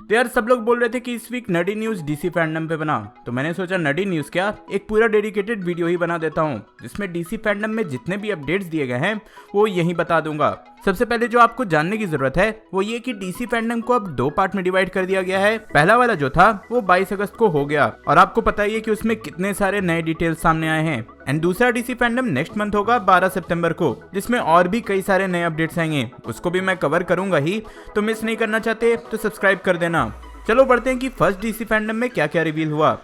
तो यार सब लोग बोल रहे थे कि इस वीक नडी न्यूज डीसी फैंडम पे बना, तो मैंने सोचा नडी न्यूज क्या एक पूरा डेडिकेटेड वीडियो ही बना देता हूँ जिसमें डीसी फैंडम में जितने भी अपडेट्स दिए गए हैं वो यहीं बता दूंगा। सबसे पहले जो आपको जानने की जरूरत है वो ये कि डीसी फैंडम को अब 2 पार्ट में डिवाइड कर दिया गया है। पहला वाला जो था वो 22 अगस्त को हो गया और आपको पता ही है कि उसमें कितने सारे नए डिटेल्स सामने आए हैं। एंड दूसरा डीसी फैंडम नेक्स्ट मंथ होगा 12 सितंबर को, जिसमें और भी कई सारे नए अपडेट्स आएंगे, उसको भी मैं कवर करूंगा ही, तो मिस नहीं करना चाहते तो सब्सक्राइब कर देना। चलो बढ़ते हैं कि फर्स्ट डीसी फैंडम में क्या क्या रिवील हुआ।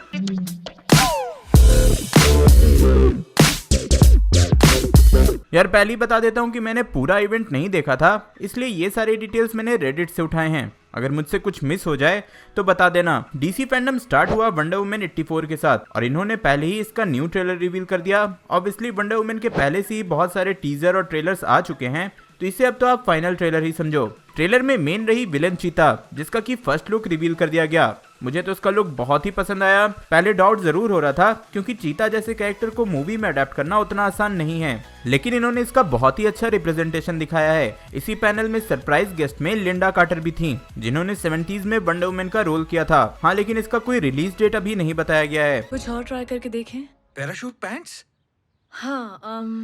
यार पहले ही बता देता हूँ कि मैंने पूरा इवेंट नहीं देखा था, इसलिए ये सारे डिटेल्स मैंने रेडिट से उठाए हैं। अगर मुझसे कुछ मिस हो जाए तो बता देना। डीसी फैंडम स्टार्ट हुआ वंडर वुमन 84 के साथ और इन्होंने पहले ही इसका न्यू ट्रेलर रिवील कर दिया। ऑब्वियसली वंडर वुमन के पहले से ही बहुत सारे टीजर और ट्रेलर्स आ चुके हैं, तो इसे अब तो आप फाइनल ट्रेलर ही समझो। ट्रेलर में मेन रही विलन चीता, जिसका की फर्स्ट लुक रिवील कर दिया गया। मुझे तो उसका लुक बहुत ही पसंद आया। पहले डाउट जरूर हो रहा था क्योंकि चीता जैसे कैरेक्टर को मूवी में अडेप्ट करना उतना आसान नहीं है, लेकिन इन्होंने इसका बहुत ही अच्छा रिप्रेजेंटेशन दिखाया है। इसी पैनल में सरप्राइज गेस्ट में लिंडा कार्टर भी थी, जिन्होंने 70s में वंडर वुमन का रोल किया था। हाँ, लेकिन इसका कोई रिलीज डेट अभी नहीं बताया गया है। कुछ और ट्राई करके देखें। Parachute pants? हाँ,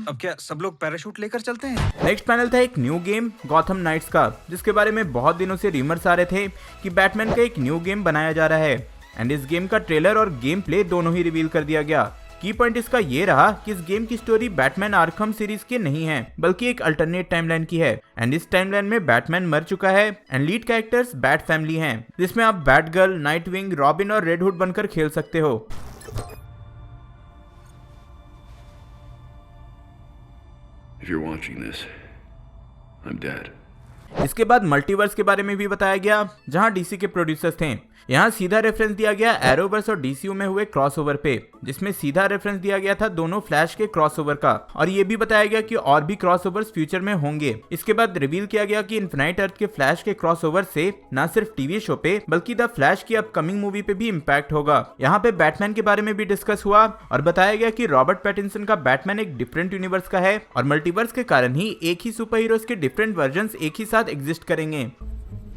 अब क्या सब लोग पैराशूट लेकर चलते हैं? नेक्स्ट पैनल था एक न्यू गेम गॉथम नाइट्स का, जिसके बारे में बहुत दिनों से रिमर्स आ रहे थे कि बैटमैन का एक न्यू गेम बनाया जा रहा है। एंड इस गेम का ट्रेलर और गेम प्ले दोनों ही रिवील कर दिया गया। की पॉइंट इसका ये रहा कि इस गेम की स्टोरी बैटमैन आर्खम सीरीज की नहीं है, बल्कि एक अल्टरनेट टाइमलाइन की है। एंड इस टाइमलाइन में बैटमैन मर चुका है and lead characters bat family हैं, जिसमें आप बैटगर्ल, नाइटविंग, रॉबिन और रेड हुड बनकर खेल सकते हो। If you're watching this, I'm dead. इसके बाद मल्टीवर्स के बारे में भी बताया गया, जहां डीसी के प्रोड्यूसर्स थे। यहाँ सीधा रेफरेंस दिया गया एरोवर्स और डीसीयू में हुए क्रॉसओवर पे, जिसमें सीधा रेफरेंस दिया गया था दोनों फ्लैश के क्रॉसओवर का, और ये भी बताया गया कि और भी क्रॉसओवर्स फ्यूचर में होंगे। इसके बाद रिवील किया गया कि इन्फिनाइट अर्थ के फ्लैश के क्रॉसओवर से न सिर्फ टीवी शो पे बल्कि द फ्लैश की अपकमिंग मूवी पे भी इम्पैक्ट होगा। यहाँ पे बैटमैन के बारे में भी डिस्कस हुआ और बताया गया कि रॉबर्ट पैटिंसन का बैटमैन एक डिफरेंट यूनिवर्स का है और मल्टीवर्स के कारण ही एक ही सुपर हीरोज के डिफरेंट वर्जन एक ही साथ एग्जिस्ट करेंगे।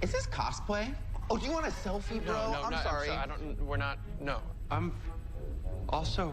Is this cosplay? Oh, do you want a selfie, bro? No, I'm sorry. I don't. We're not. No. I'm also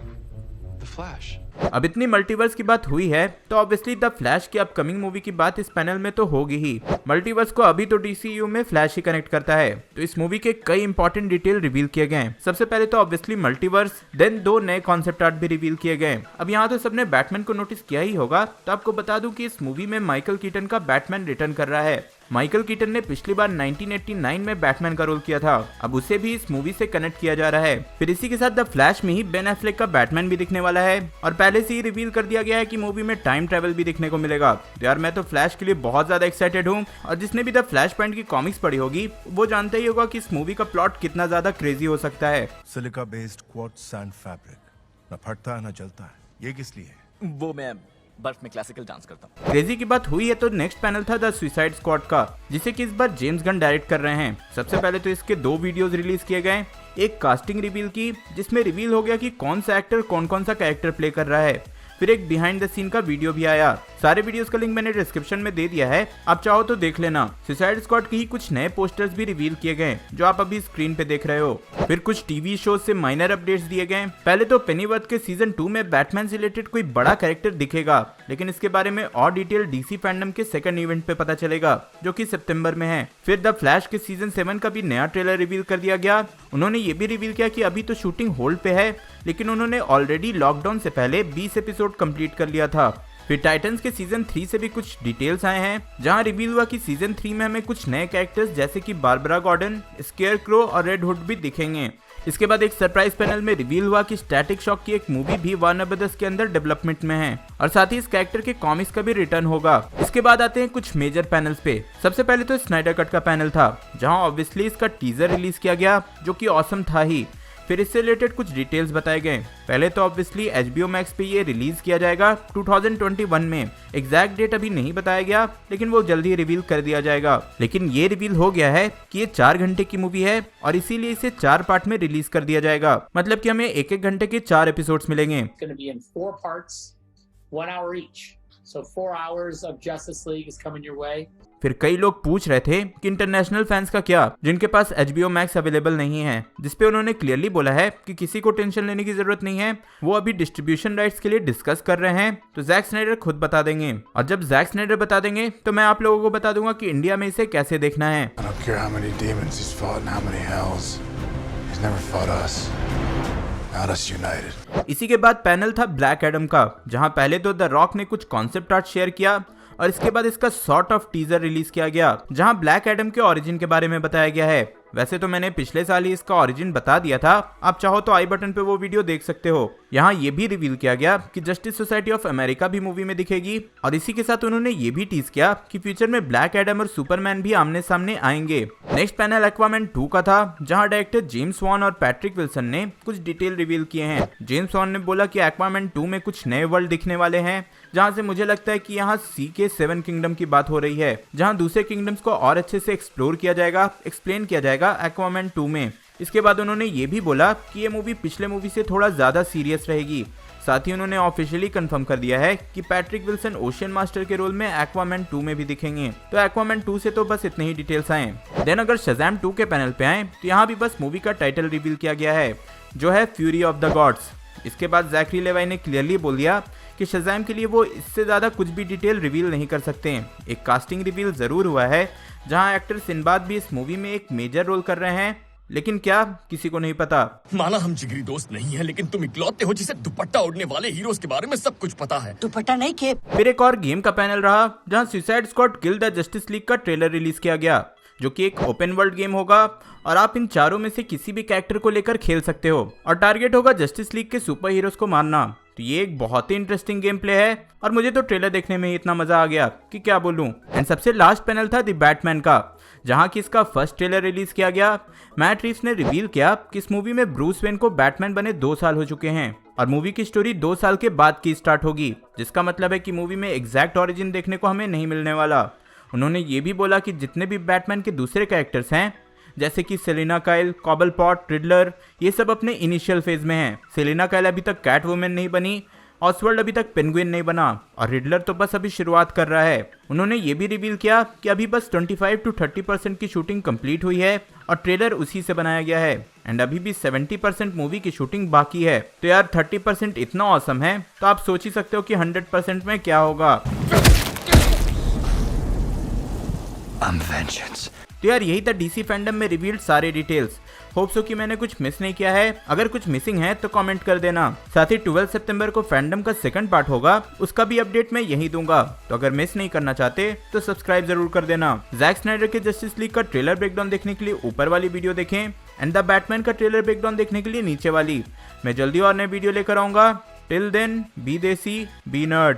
the Flash. अब इतनी मल्टीवर्स की बात हुई है तो ऑब्वियसली द फ्लैश की अपकमिंग मूवी की बात इस पैनल में तो होगी ही। मल्टीवर्स को अभी तो डीसीयू में फ्लैश ही कनेक्ट करता है, तो इस मूवी के कई इंपॉर्टेंट डिटेल रिवील किए गए। सबसे पहले तो ऑब्वियसली मल्टीवर्स, देन 2 नए कॉन्सेप्ट आर्ट भी रिवील किए गए। अब यहाँ तो सबने बैटमैन को नोटिस किया ही होगा, तो आपको बता दूं कि इस मूवी में माइकल कीटन का बैटमैन रिटर्न कर रहा है। माइकल कीटन ने पिछली बार 1989 में बैटमैन का रोल किया था, अब उसे भी इस मूवी से कनेक्ट किया जा रहा है। फिर इसी के साथ द फ्लैश में ही बेन एफ्लेक का बैटमैन भी दिखने वाला है और पहले से ही रिवील कर दिया गया है कि मूवी में टाइम ट्रेवल भी दिखने को मिलेगा। तो यार मैं तो फ्लैश के लिए बहुत ज्यादा एक्साइटेड हूँ, और जिसने भी द फ्लैश पॉइंट की कॉमिक्स पढ़ी होगी वो जानता ही होगा कि इस मूवी का प्लॉट कितना ज्यादा क्रेजी हो सकता है। Silica based quartz sand fabric, न फटता है न जलता है, ये किस लिए है? वो मैं बर्फ में क्लासिकल डांस करता हूँ। क्रेजी की बात हुई है तो नेक्स्ट पैनल था द सुसाइड स्क्वाड का, जिसे कि इस बार जेम्स गन डायरेक्ट कर रहे हैं। सबसे पहले तो इसके 2 वीडियोस रिलीज किए गए, एक कास्टिंग रिवील की जिसमें रिवील हो गया कि कौन सा एक्टर कौन सा कैरेक्टर प्ले कर रहा है। फिर एक बिहाइंड द सीन का वीडियो भी आया। सारे वीडियोस का लिंक मैंने डिस्क्रिप्शन में दे दिया है, आप चाहो तो देख लेना। सुसाइड स्क्वाड के ही कुछ नए पोस्टर्स भी रिवील किए गए जो आप अभी स्क्रीन पे देख रहे हो। फिर कुछ टीवी शो से माइनर अपडेट्स दिए गए। पहले तो पेनीवर्थ के सीजन 2 में बैटमैन से रिलेटेड कोई बड़ा कैरेक्टर दिखेगा, लेकिन इसके बारे में और डिटेल डीसी फैंडम के सेकंड इवेंट पे पता चलेगा, जो कि सितंबर में है। फिर द फ्लैश के सीजन 7 का भी नया ट्रेलर रिवील कर दिया गया। उन्होंने ये भी रिवील किया कि अभी तो शूटिंग होल्ड पे है, लेकिन उन्होंने ऑलरेडी लॉकडाउन से पहले 20 एपिसोड कंप्लीट कर लिया था। फिर टाइटन्स के सीजन 3 से भी कुछ डिटेल्स आए हैं, जहां रिवील हुआ कि सीजन 3 में हमें कुछ नए कैरेक्टर्स जैसे कि बारबरा गॉर्डन, स्केयरक्रो और रेड हुड भी दिखेंगे। इसके बाद एक सरप्राइज पैनल में रिवील हुआ कि स्टैटिक शॉक की एक मूवी भी वार्नर ब्रदर्स के अंदर डेवलपमेंट में है, और साथ ही इस कैरेक्टर के कॉमिक्स का भी रिटर्न होगा। इसके बाद आते हैं कुछ मेजर पैनल्स पे। सबसे पहले तो स्नाइडर कट का पैनल था, जहां ऑब्वियसली इसका टीजर रिलीज किया गया, जो कि ऑसम था ही। फिर इससे रिलेटेड कुछ डिटेल्स बताए गए। पहले तो ऑब्वियसली HBO Max पे ये रिलीज किया जाएगा 2021 में। एग्जैक्ट डेट अभी नहीं बताया गया, लेकिन वो जल्दी रिवील कर दिया जाएगा। लेकिन ये रिवील हो गया है कि ये 4 घंटे की मूवी है और इसीलिए इसे 4 पार्ट में रिलीज कर दिया जाएगा। मतलब कि हमें 1-1 घंटे के 4 एपिसोड्स मिलेंगे। It's going to be in 4 parts, 1 hour each. So 4 hours of Justice League is coming your way. फिर कई लोग पूछ रहे थे कि इंटरनेशनल फैंस का क्या, जिनके पास HBO Max अवेलेबल नहीं है, जिसपे उन्होंने क्लियरली बोला है कि किसी को टेंशन लेने की जरूरत नहीं है, वो अभी डिस्ट्रीब्यूशन राइट्स के लिए डिस्कस कर रहे हैं। तो जैक स्नाइडर खुद बता देंगे, और जब जैक स्नाइडर बता देंगे तो मैं आप लोगों को बता दूंगा कि इंडिया में इसे कैसे देखना है। I don't care how many demons he's fought and how many hells. He's never fought us. Not us united. इसी के बाद पैनल था ब्लैक एडम का, जहां पहले तो द रॉक ने कुछ कॉन्सेप्ट आर्ट शेयर किया और इसके बाद इसका सॉर्ट ऑफ टीजर रिलीज किया गया, जहां ब्लैक एडम के ओरिजिन के बारे में बताया गया है। वैसे तो मैंने पिछले साल ही इसका ओरिजिन बता दिया था, आप चाहो तो आई बटन पे वो वीडियो देख सकते हो। यहाँ ये भी रिवील किया गया कि जस्टिस सोसाइटी ऑफ अमेरिका भी मूवी में दिखेगी, और इसी के साथ उन्होंने ये भी टीज किया कि फ्यूचर में ब्लैक एडम और सुपरमैन भी आमने सामने आएंगे। नेक्स्ट पैनल एक्वामैन 2 का था, जहाँ डायरेक्टर जेम्स वॉन और पैट्रिक विल्सन ने कुछ डिटेल रिवील किए हैं। जेम्स वॉन ने बोला कि एक्वामैन 2 में कुछ नए वर्ल्ड दिखने वाले हैं, जहाँ से मुझे लगता है कि यहाँ सी के 7 किंगडम की बात हो रही है, जहाँ दूसरे किंगडम्स को और अच्छे से एक्सप्लोर किया जाएगा, एक्सप्लेन किया जाएगा एक्वामैन 2 में। इसके बाद उन्होंने ये भी बोला कि ये मूवी पिछले मूवी से थोड़ा ज्यादा सीरियस रहेगी। साथ ही उन्होंने ऑफिशियली कंफर्म कर दिया है कि पैट्रिक विल्सन ओशियन मास्टर के रोल में एक्वामैन 2 में भी दिखेंगे। तो एक्वामैन 2 से तो बस इतने ही डिटेल्स आए। देन अगर शज़ैम 2 के पैनल पे आए तो यहाँ भी बस मूवी का टाइटल रिवील किया गया है, जो है फ्यूरी ऑफ द गॉड्स। इसके बाद ज़ैकरी लेवाई ने क्लियरली बोल दिया कि शज़ैम के लिए वो इससे ज़्यादा कुछ भी डिटेल रिवील नहीं कर सकते। एक कास्टिंग रिवील ज़रूर हुआ है, जहां एक्टर सिनबाद भी इस मूवी में एक मेजर रोल कर रहे हैं, लेकिन क्या किसी को नहीं पता। माना हम जिगरी दोस्त नहीं है, लेकिन तुम इकलौते हो जिसे दुपट्टा उड़ने वाले हीरोज के बारे में सब कुछ पता है। दुपट्टा नहीं के। फिर एक और गेम का पैनल रहा, जहां suicide squad kill the justice league का ट्रेलर रिलीज किया गया, जो कि एक ओपन वर्ल्ड गेम होगा और आप इन चारों में से किसी भी कैरेक्टर को लेकर खेल सकते हो, और टारगेट होगा जस्टिस लीग के सुपर हीरोज को मारना। तो ये एक बहुत ही इंटरेस्टिंग गेम प्ले है, और मुझे तो ट्रेलर देखने में ही इतना मजा आ गया कि क्या बोलूं। एंड सबसे लास्ट पैनल था द बैटमैन का, जहां की इसका फर्स्ट ट्रेलर रिलीज किया गया। मैट रीव्स ने रिवील किया कि इस मूवी में ब्रूस वेन को बैटमैन बने 2 साल हो चुके हैं, और मूवी की स्टोरी 2 साल के बाद की स्टार्ट होगी, जिसका मतलब है कि मूवी में एग्जैक्ट ओरिजिन देखने को हमें नहीं मिलने वाला। उन्होंने ये भी बोला कि जितने भी बैटमैन के दूसरे कैरेक्टर्स हैं, जैसे कि सेलिना काइल, कॉबलपॉट, रिडलर, ये सब अपने इनिशियल फेज में हैं। सेलिना काइल अभी तक कैट वुमेन नहीं बनी, ऑसवर्ल्ड अभी तक पेंगुइन नहीं बना, और रिडलर तो बस अभी शुरुआत कर रहा है। उन्होंने ये भी रिवील किया कि अभी बस 25 to 30% की शूटिंग कंप्लीट हुई है, और ट्रेलर उसी से बनाया गया है, एंड अभी भी 70% मूवी की शूटिंग बाकी है। तो यार 30% इतना ऑसम है, तो आप सोच ही सकते हो कि 100% में क्या होगा। तो यार यही था डीसी फैंडम में रिवील्ड सारे डिटेल्स। होप सो कि मैंने कुछ मिस नहीं किया है। अगर कुछ मिसिंग है तो कमेंट कर देना। साथ ही 12 सितंबर को फैंडम का सेकंड पार्ट होगा, उसका भी अपडेट मैं यही दूंगा। तो अगर मिस नहीं करना चाहते तो सब्सक्राइब जरूर कर देना। जैक स्नाइडर के जस्टिस लीग का ट्रेलर ब्रेकडाउन देखने के लिए ऊपर वाली वीडियो देखें, एंड द बैटमैन का ट्रेलर ब्रेकडाउन देखने के लिए नीचे वाली। मैं जल्दी और नई वीडियो लेकर आऊंगा। टिल देन बी देसी बी नर्ड।